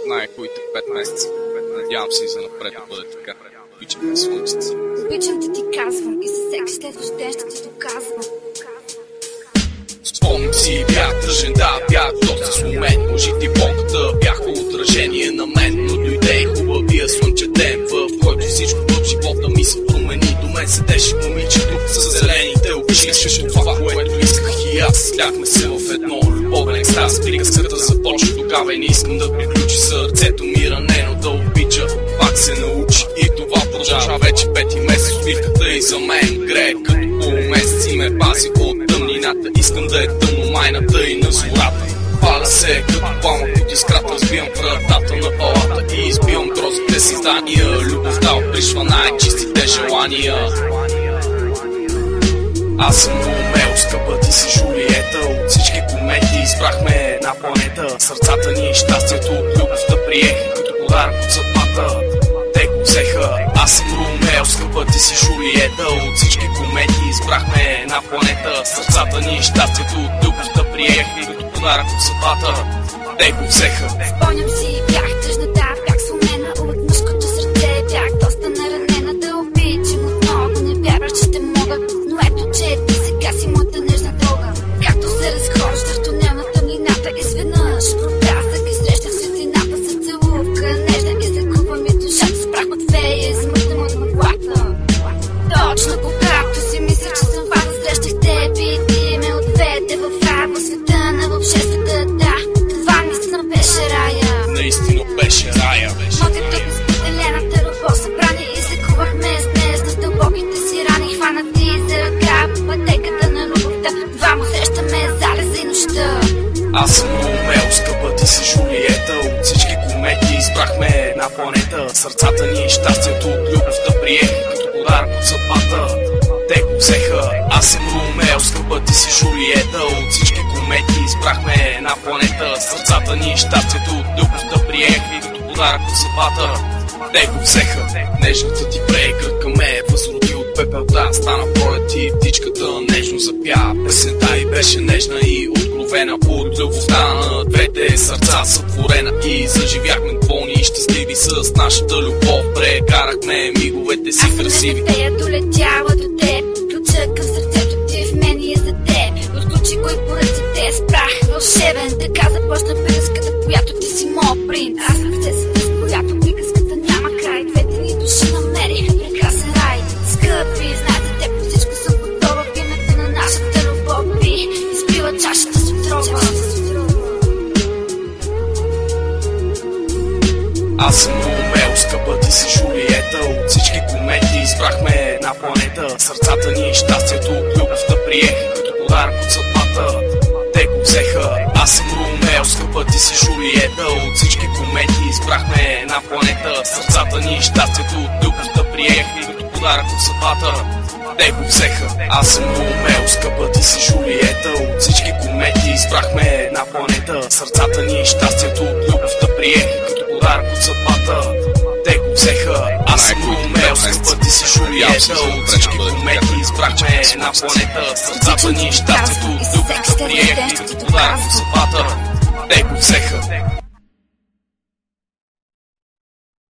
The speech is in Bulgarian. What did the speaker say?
Най-хубавите 5 месеца. Надявам се и за напред да бъде така. Обичам ме слънцето. Обичам да ти казвам и за всеки следващ ден ще ти доказвам. Спомням си, бях тъжен, да, бях доста сломен. Лъжите и болката бяха отражение на мен. Но дойде и хубавия слънчев ден, в който всичко в живота ми се промени. До мен седеше момиче, друг с зелените очи. Също това, което исках и аз. Сляхме се в едно любовен екстаз. Приказката започва тогава и не искам да приключи. Сърцето ми ранено да обича, пак се научи. И това продължава вече 5 месец. Усмивката и за мен грее като полумесец и ме пази от тъмнината. Искам да е тъмно майната и на зората. Паля се като палма под изкрата. Разбивам вратата на палата и избивам грозите си здания. Любовта опришва най-чистите желания. Аз съм Ромео, скъпа ти си Жулиета. От всички комедии избрахме една планета. Сърцата ни и щастието от любовта приеха като подарък от съдбата. Те го взеха. Аз съм Ромео, скъпа ти си Жулиета. От всички комедии избрахме една планета. Сърцата ни и щастието от любовта приеха като подарък от съдбата. Те го взеха. Спомням си, бях тъжна, да, бях сломена от мъжкото сърце. Бях доста наранена да обичам отново. Не вярвах, че ще мога, но ето, че ти сега си моята нежна дълга. Както се разхожда в тунел на тъмнината, изведнъж пробрязах и срещах светлината с целувка. Нежна излекува ми душата с прах от фея, измъкнем от мъглата. Точно когато си мисля, че съм фаза, срещах теб и ти ме отведе в рай, в света на вълшебствата, да. Това наистина беше рая. Наистина беше рая. Мотивът ми споделената любов събрани, излекувахме с нежност дълбоките си рани, хванати за ръка по пътеката на любовта. Двама срещаме залеза и нощта. Аз съм Ромео, скъпа ти си Жулиета. От всички комедии избрахме една планета. Сърцата ни и щастието от любовта приеха като подарък от съдбата. Те го взеха. Аз съм Ромео, скъпа ти си Жулиета. От всички комедии избрахме една планета. Сърцата ни и щастието от любовта приеха като подарък от съдбата. Те го взеха. Нежната ти прегръдка ме възроди от пепелта. Стана пролет и птичката нежно запя. Песента й беше нежна и откровена. От любовта на двете сърца сътворена. И заживяхме болни и щастливи с нашата любов. Прекарахме миговете си красиви. Аз съм я долетяла до теб. Ключа към сърцето ти в мен и е за теб. Отключи го и по ръцете с прах вълшебен. Така започна приказката, която ти си моят принц. Аз съм птицата, с която приказката няма край. Двете ни души намериха прекрасен рай. Скъпи, знай за теб по всичко съм готова. В името на нашата любов би изпила чашата с отрова. Аз съм Ромео, скъпа ти си Жулиета. От всички комедии избрахме една планета. Сърцата ни и щастието от любовта приеха като подарък от съдбата. Те го взеха. Аз съм Ромео, скъпа ти си Жулиета. От всички комедии избрахме една планета. Сърцата ни и щастието от любовта приеха като подарък от съдбата. Те го взеха. Аз съм Ромео, скъпа ти си Жулиета. От всички комедии избрахме една планета. Сърцата ни и щастието от любовта приеха като подарък от съдбата. Те го взеха. Аз съм Ромео, скъпа ти си Жулиета. От всички комедии избрахме една планета. Сърцата ни и щастието от любовта приеха като подарък от съдбата. Те го взеха.